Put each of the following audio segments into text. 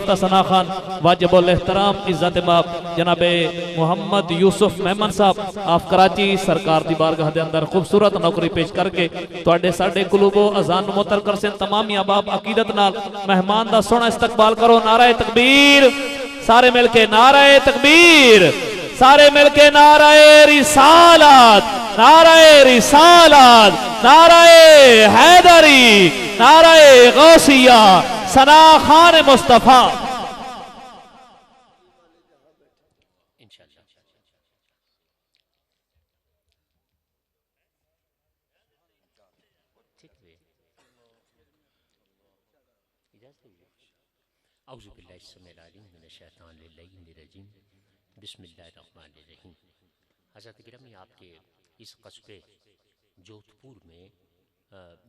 یافتہ ثنا خان واجب الاحترام عزت ماب جناب محمد یوسف مہمن صاحب آپ کراچی سرکار دی بارگاہ دے اندر خوبصورت نوکری پیش کر کے تواڈے ساڈے قلوب و اذان متر کر سن تمامی احباب عقیدت نال مہمان دا سونا استقبال کرو نعرہ تکبیر سارے مل کے نعرہ تکبیر سارے مل کے نعرہ رسالت نعرہ رسالت نعرہ حیدری نعرہ غوثیہ ثنا خان مصطفیٰ اعوذ باللہ السمیع العلیم من الشیطان الرجیم بسم اللہ الرحمن الرحیم۔ حضرت گرامی آپ کے اس قصبے جودھ پور میں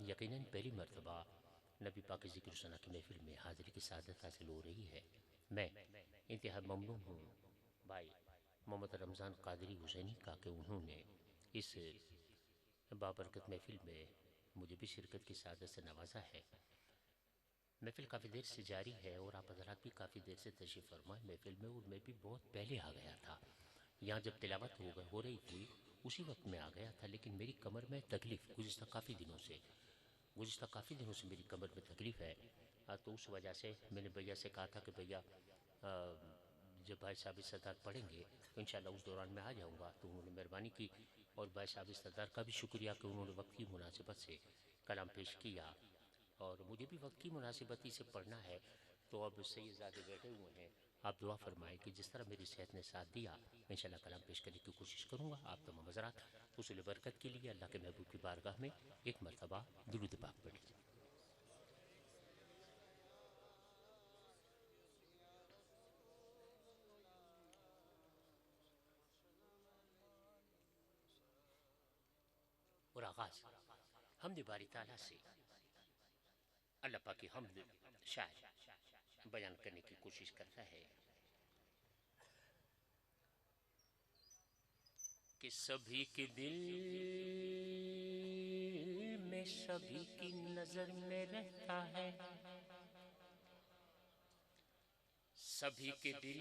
یقیناً پہلی مرتبہ نبی پاک ذکر ثنا کی محفل میں حاضری کی سعادت حاصل ہو رہی ہے۔ میں انتہائی ممنون ہوں بھائی محمد رمضان قادری حسینی کا کہ انہوں نے اس بابرکت محفل میں مجھے بھی شرکت کی سعادت سے نوازا ہے۔ محفل کافی دیر سے جاری ہے اور آپ حضرات بھی کافی دیر سے تشریف فرمائے محفل میں، اور میں بھی بہت پہلے آ گیا تھا یہاں جب تلاوت ہو رہی تھی اسی وقت میں آ گیا تھا، لیکن میری کمر میں تکلیف گزشتہ کافی دنوں سے میری کمر میں تکلیف ہے، تو اس وجہ سے میں نے بھیا سے کہا تھا کہ بھیا جب بھائی صاحب سردار پڑھیں گے تو انشاءاللہ اس دوران میں آ جاؤں گا، تو انہوں نے مہربانی کی، اور بھائی صاحب سردار کا بھی شکریہ کہ انہوں نے وقت کی مناسبت سے کلام پیش کیا، اور مجھے بھی وقت کی مناسبتی سے پڑھنا ہے۔ تو اب سید زادے بیٹھے ہوئے ہیں، آپ دعا فرمائیں کہ جس طرح میری صحت نے ساتھ دیا میں انشاءاللہ کلام پیش کرنے کی کوشش کروں گا۔ آپ تمام حضرات حصول برکت کے لیے اللہ کے محبوب کی بارگاہ میں ایک مرتبہ درود پاک پڑھیں۔ اور آغاز حمد باری تعالیٰ سے اللہ پاک کی حمد شاعر بیان کرنے کی کوشش کرتا ہے کہ سبھی کے دل میں سبھی کی نظر میں رہتا ہے، سبھی کے دل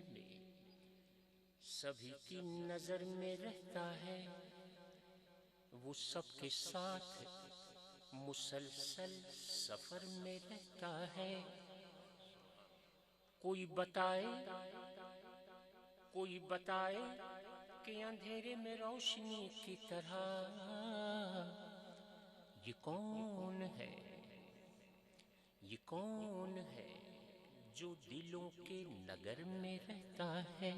میں سبھی کی نظر میں رہتا ہے، وہ سب کے ساتھ مسلسل سفر میں رہتا ہے۔ کوئی بتائے کہ اندھیرے میں روشنی کی طرح یہ کون ہے، یہ کون ہے جو دلوں کے نگر میں رہتا ہے،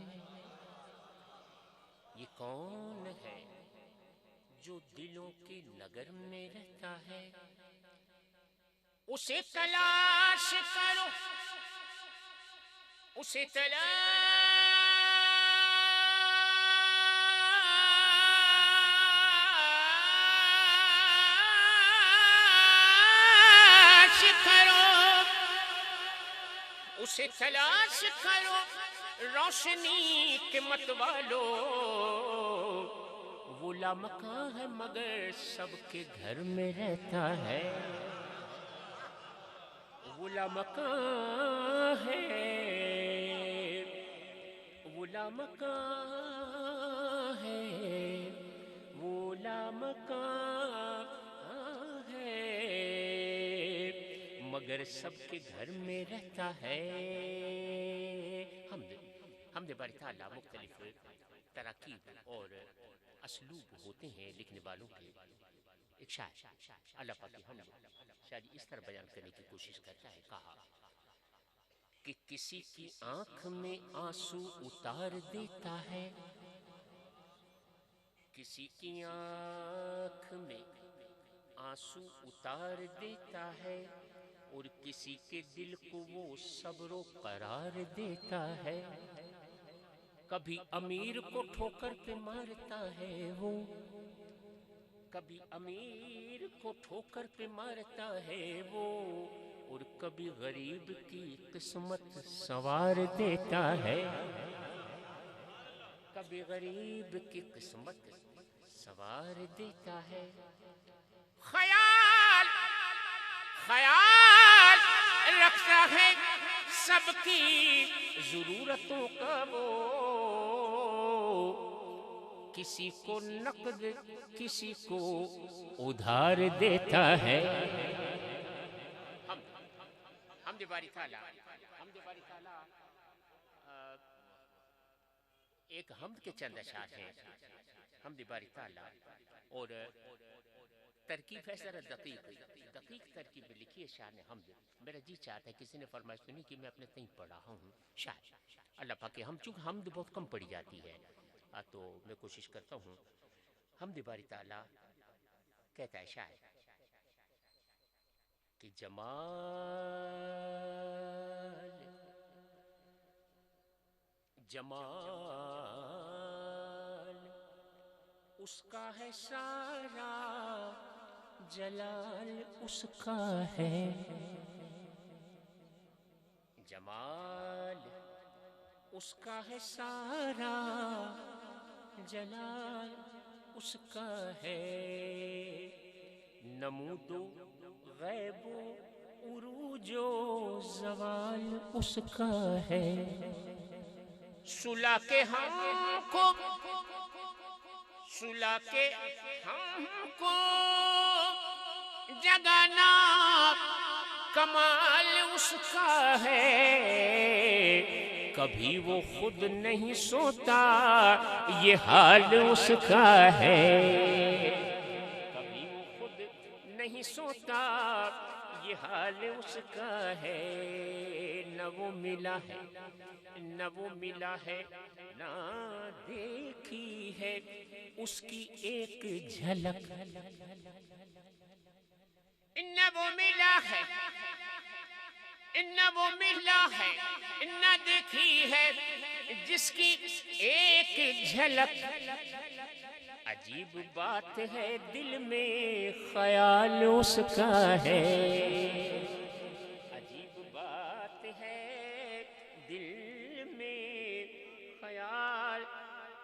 یہ کون ہے جو دلوں کے نگر میں رہتا ہے۔ اسے تلاش کرو، اسے تلاش کرو، اسے تلاش کرو روشنی کے متوالو، وہ لامکاں ہے مگر سب کے گھر میں رہتا ہے، وہ لامکاں ہے، وہ لامکاں ہے، وہ لامکاں ہے مگر سب کے گھر میں رہتا ہے۔ حمد باری تعالیٰ مختلف تراکیب اور اسلوب ہوتے ہیں لکھنے والوں کے۔ ایک شاعر اللہ پاک کی حمد شاعری اس طرح بیان کرنے کی کوشش کرتا ہے، کہا کہ کسی کی آنکھ میں آنسو اتار دیتا ہے، کسی کی آنکھ میں آنسو اتار دیتا ہے، اور کسی کے دل کو وہ صبر و قرار دیتا ہے۔ کبھی امیر کو ٹھوکر پہ مارتا ہے وہ، کبھی امیر کو ٹھوکر پہ مارتا ہے وہ، اور کبھی غریب کی قسمت سنوار دیتا ہے، کبھی غریب کی قسمت سنوار دیتا ہے۔ خیال رکھتا ہے سب کی ضرورتوں کا وہ، کسی کو نقد کسی کو ادھار دیتا ہے۔ حمد باری تعالیٰ، حمد باری تعالیٰ ایک حمد کے چند اشعار ہیں، حمد باری تعالیٰ، اور ترکیب ہے ذرا دقیق ترکیب میں لکھی ہے شان حمد۔ میرا جی چاہتا ہے، کسی نے فرمائش تو نہیں کہ میں اپنے تئیں پڑھ رہا ہوں شاید اللہ پاک کے، ہم چونکہ حمد بہت کم پڑھی جاتی ہے تو میں کوشش کرتا ہوں۔ حمد باری تعالیٰ کہتا ہے شاید کہ جمال اس کا ہے سارا، جلال اس کا ہے۔ جمال اس کا ہے سارا، جلال اس کا ہے۔ نمود و غیب و عروج و زوال اس کا ہے۔ سلا کے ہم کو جگانا کمال اس کا ہے۔ کبھی وہ خود نہیں سوتا، یہ حال اس کا ہے۔ کبھی وہ خود نہیں سوتا، یہ حال اس کا ہے۔ نہ وہ ملا ہے نہ وہ ملا ہے، نہ دیکھی ہے اس کی ایک جھلک۔ نہ وہ ملا ہے نہ وہ ملا ہے، نہ دیکھی ہے جس کی ایک جھلک۔ عجیب بات ہے دل میں خیال اس کا ہے۔ عجیب بات ہے دل میں خیال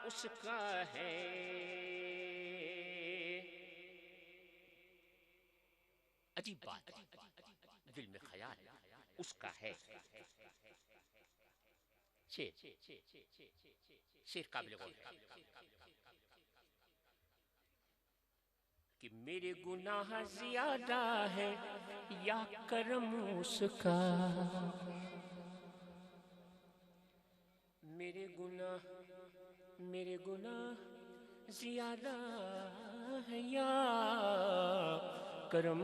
اس کا ہے۔ عجیب بات دل میں خیال اس کا ہے۔ شیر قابل غور ہے کہ میرے گناہ زیادہ ہے یا کرم اس کا۔ میرے گناہ زیادہ ہے یا کرم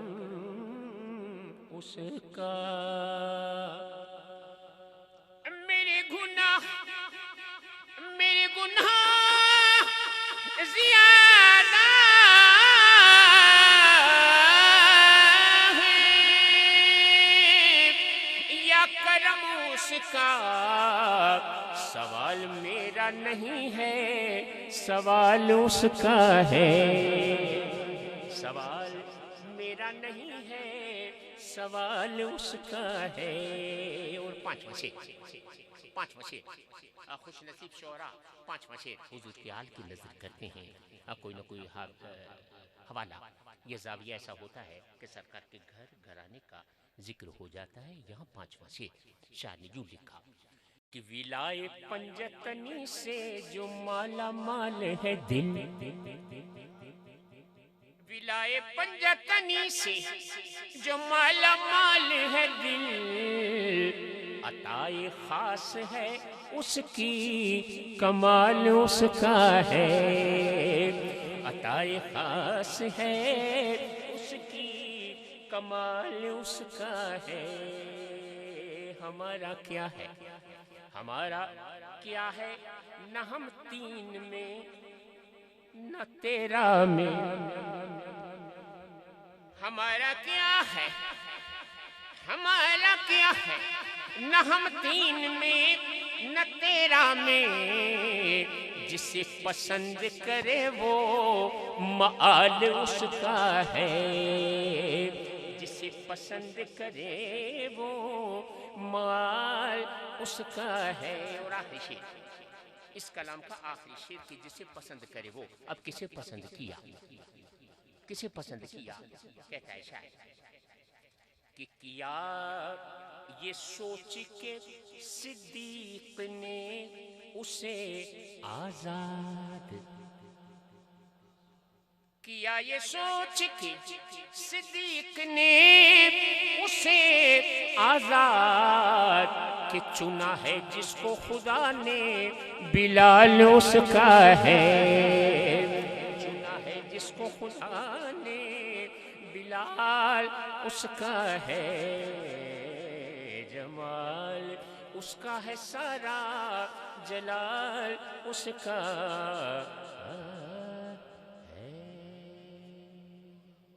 اس کا۔ میرے گناہ زیادہ ہے یا کرم اس کا۔ سوال میرا نہیں ہے، سوال اس کا ہے۔ سوال میرا نہیں ہے، سوال اس کا ہے۔ اور پانچواں شعر خوش نصیب شعراء، پانچواں شعر حضور کے حال کی نظر کرتے ہیں۔ کوئی نہ کوئی حوالہ یا زاویہ ایسا ہوتا ہے کہ سرکار کے گھر گھرانے کا ذکر ہو جاتا ہے۔ یہاں پانچواں شعر شاعر نے یوں لکھا کہ ولائے پنجتنی سے جو مالا مال ہے دل۔ ولائے پنجتنی سے جو مالا مال ہے دل۔ عطائے خاص ہے اس کی، کمال اس کا ہے۔ عطائے خاص ہے اس کی، کمال اس کا ہے۔ ہمارا کیا ہے نہ ہم تین میں نہ تیرا میں۔ ہمارا کیا ہے نہ ہم تین میں نہ تیرا میں۔ جسے پسند کرے وہ مآل اس کا ہے۔ جسے پسند کرے وہ مآل اس کا ہے۔ اور آخری شعر اس کلام کا آخری شعر کہ جسے پسند کرے وہ، اب کسے پسند کیا؟ کہتا ہے شاعر کہ کیا یہ سوچ کے صدیق نے اسے آزاد کیا، یہ سوچ کے صدیق نے اسے آزاد کہ چنا ہے جس کو خدا نے بلال اس کا ہے، چنا ہے جس کو خدا نے بلال اس کا ہے، جمال اس کا ہے سارا، جلال اس کا